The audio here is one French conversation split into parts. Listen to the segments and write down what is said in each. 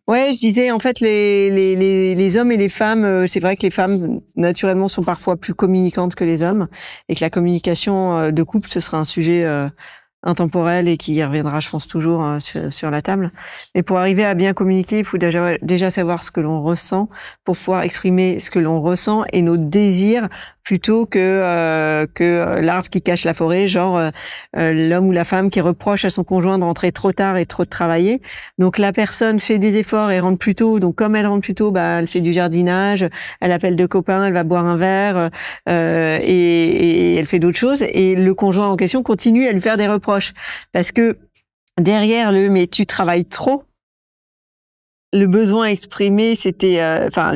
Ouais, je disais en fait les hommes et les femmes, c'est vrai que les femmes naturellement sont parfois plus communicantes que les hommes et que la communication de couple ce sera un sujet intemporel et qui reviendra, je pense, toujours sur la table. Mais pour arriver à bien communiquer, il faut déjà savoir ce que l'on ressent pour pouvoir exprimer ce que l'on ressent et nos désirs plutôt que l'arbre qui cache la forêt, genre l'homme ou la femme qui reproche à son conjoint de rentrer trop tard et trop de travailler. Donc la personne fait des efforts et rentre plus tôt. Donc comme elle rentre plus tôt, bah elle fait du jardinage, elle appelle deux copains, elle va boire un verre et elle fait d'autres choses. Et le conjoint en question continue à lui faire des reproches parce que derrière mais tu travailles trop. Le besoin exprimé, c'était enfin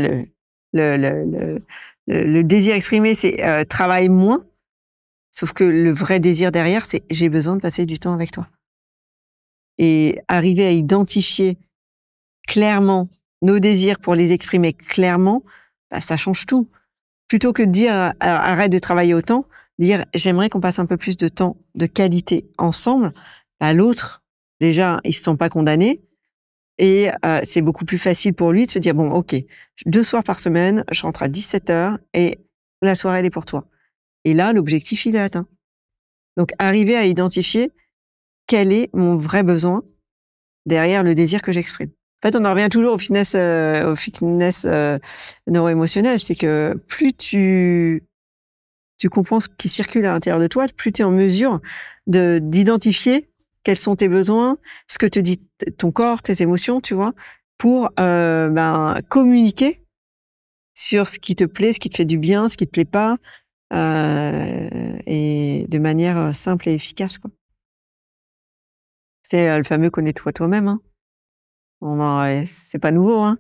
le désir exprimé, c'est travaille moins. Sauf que le vrai désir derrière, c'est j'ai besoin de passer du temps avec toi. Et arriver à identifier clairement nos désirs pour les exprimer clairement, bah, ça change tout. Plutôt que de dire arrête de travailler autant, dire j'aimerais qu'on passe un peu plus de temps de qualité ensemble, bah, l'autre, déjà, il se sent pas condamné et c'est beaucoup plus facile pour lui de se dire bon, ok, 2 soirs par semaine, je rentre à 17h et la soirée elle est pour toi. Et là, l'objectif il est atteint. Donc arriver à identifier quel est mon vrai besoin derrière le désir que j'exprime. En fait, on en revient toujours au fitness neuro-émotionnel, c'est que plus tu comprends ce qui circule à l'intérieur de toi, plus tu es en mesure d'identifier quels sont tes besoins, ce que te dit ton corps, tes émotions, tu vois, pour communiquer sur ce qui te plaît, ce qui te fait du bien, ce qui te plaît pas, et de manière simple et efficace, quoi. C'est le fameux connais-toi toi-même, hein. C'est pas nouveau, hein.